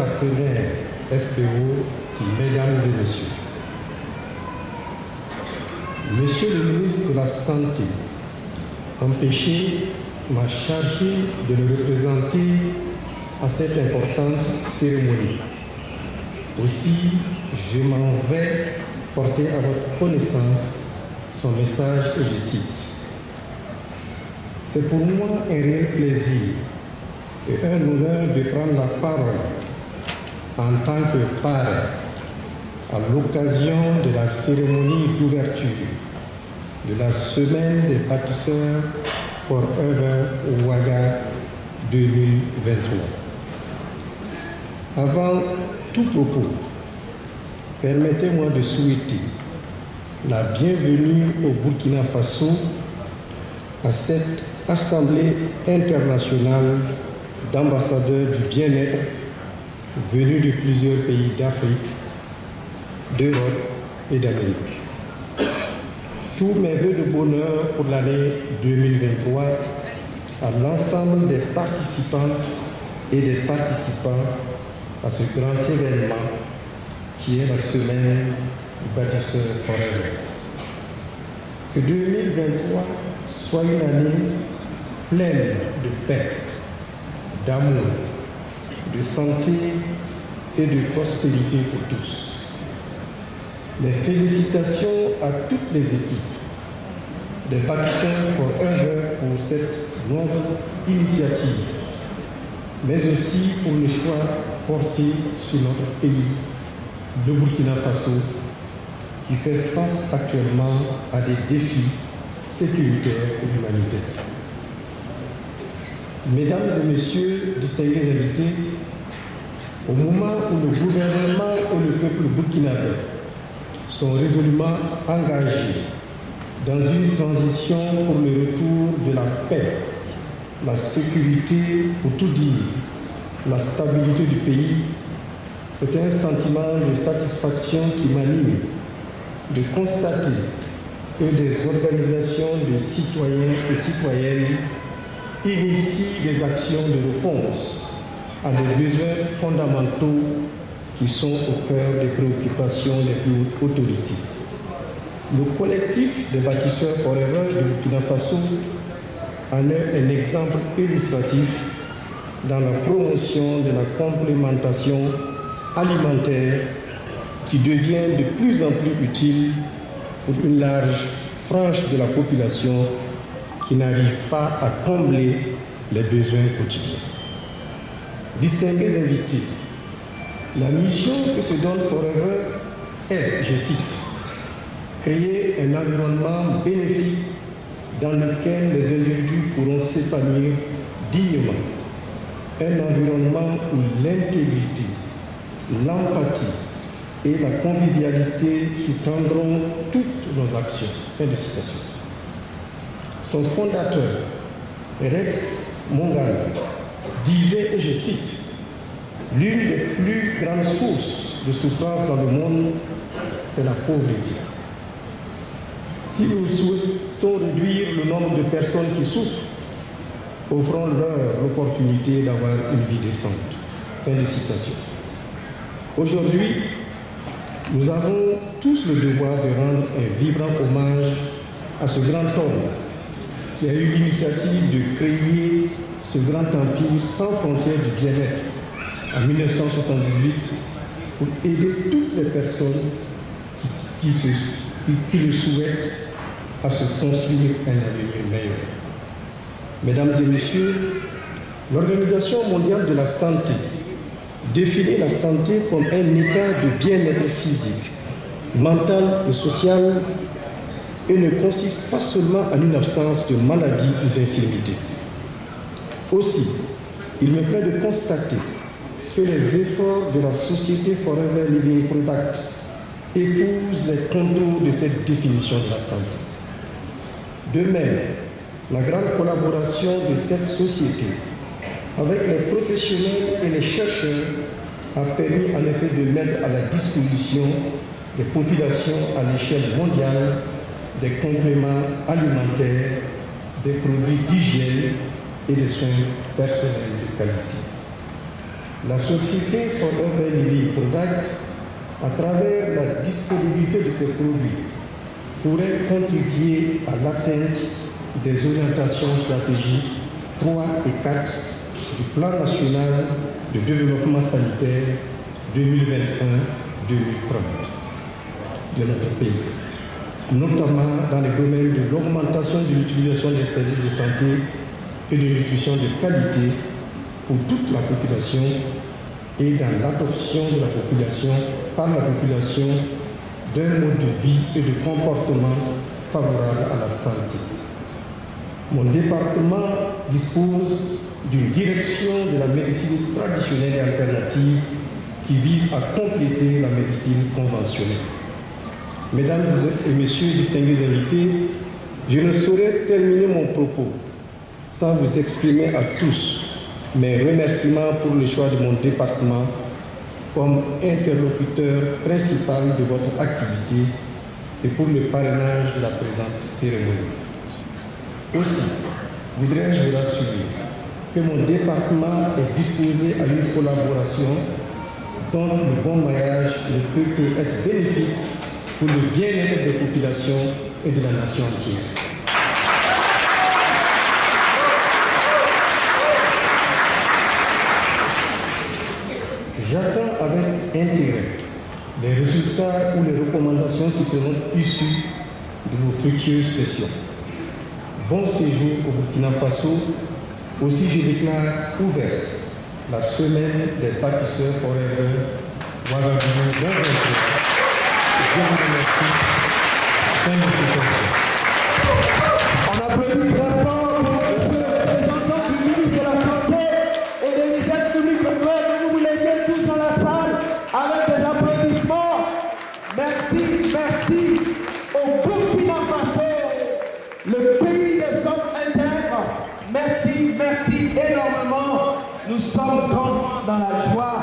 partenaires FPO, mesdames et messieurs. Monsieur le ministre de la Santé, empêché m'a chargé de le représenter à cette importante cérémonie. Aussi, je m'en vais porter à votre connaissance son message et je cite. C'est pour moi un réel plaisir et un honneur de prendre la parole en tant que parrain à l'occasion de la cérémonie d'ouverture de la Semaine des bâtisseurs Forever Ouaga 2023. Avant tout propos, permettez-moi de souhaiter la bienvenue au Burkina Faso à cette Assemblée internationale d'ambassadeurs du bien-être venus de plusieurs pays d'Afrique, d'Europe et d'Amérique. Tous mes vœux de bonheur pour l'année 2023 à l'ensemble des participantes et des participants à ce grand événement qui est la Semaine du Bâtisseur Forever. Que 2023 soit une année pleine de paix, d'amour, de santé et de prospérité pour tous. Mes félicitations à toutes les équipes des Bâtisseurs Forever pour cette noble initiative, mais aussi pour le choix porté sur notre pays, le Burkina Faso, qui fait face actuellement à des défis sécuritaires et humanitaires. Mesdames et messieurs, distingués invités, au moment où le gouvernement et le peuple burkinabé sont résolument engagés dans une transition pour le retour de la paix, la sécurité pour tout dire, la stabilité du pays, c'est un sentiment de satisfaction qui m'anime de constater que des organisations de citoyens et citoyennes initient des actions de réponse à des besoins fondamentaux qui sont au cœur des préoccupations des plus hautes autorités. Le collectif des Bâtisseurs Forever de Burkina Faso en est un exemple illustratif dans la promotion de la complémentation alimentaire qui devient de plus en plus utile pour une large frange de la population qui n'arrive pas à combler les besoins quotidiens. Distingués invités, la mission que se donne Forever est, je cite, créer un environnement bénéfique dans lequel les individus pourront s'épanouir dignement. Un environnement où l'intégrité, l'empathie et la convivialité sous-tendront toutes nos actions. Fin de citation. Son fondateur, Rex Mongala, disait, et je cite, l'une des plus grandes sources de souffrance dans le monde, c'est la pauvreté. Si nous souhaitons réduire le nombre de personnes qui souffrent, offrons-leur l'opportunité d'avoir une vie décente. Fin de citation. Aujourd'hui, nous avons tous le devoir de rendre un vibrant hommage à ce grand homme qui a eu l'initiative de créer ce grand empire sans frontières du bien-être en 1978 pour aider toutes les personnes qui le souhaitent à se construire un avenir meilleur. Mesdames et messieurs, l'Organisation mondiale de la santé définit la santé comme un état de bien-être physique, mental et social et ne consiste pas seulement en une absence de maladie ou d'infirmité. Aussi, il me plaît de constater que les efforts de la société Forever Living Product épousent les contours de cette définition de la santé. De même, la grande collaboration de cette société avec les professionnels et les chercheurs a permis en effet de mettre à la disposition des populations à l'échelle mondiale des compléments alimentaires, des produits d'hygiène et des soins personnels de qualité. La société Forever Living Product, à travers la disponibilité de ses produits, pourrait contribuer à l'atteinte des orientations stratégiques 3 et 4 du Plan national de développement sanitaire 2021-2030 de notre pays, notamment dans les domaines de l'augmentation de l'utilisation des services de santé et de nutrition de qualité pour toute la population et dans l'adoption de la population par la population d'un mode de vie et de comportement favorable à la santé. Mon département dispose d'une direction de la médecine traditionnelle et alternative qui vise à compléter la médecine conventionnelle. Mesdames et messieurs distingués invités, je ne saurais terminer mon propos sans vous exprimer à tous mes remerciements pour le choix de mon département comme interlocuteur principal de votre activité et pour le parrainage de la présente cérémonie. Aussi, voudrais-je vous rassurer que mon département est disposé à une collaboration dont le bon maillage ne peut que être bénéfique pour le bien-être des populations et de la nation entière. J'attends avec intérêt les résultats ou les recommandations qui seront issues de vos futures sessions. Bon séjour au Burkina Faso. Aussi, je déclare ouverte la semaine des bâtisseurs Forever Ouagadougou 2023. Je vous remercie. Fin de cette session. On applaudit très fort le représentant du ministre de la Santé et de l'hygiène publique. Vous les mettez tous dans la salle avec des applaudissements. Merci, merci au Burkina Faso, le pays des hommes intègres. Merci, merci énormément. Nous sommes grandement dans la joie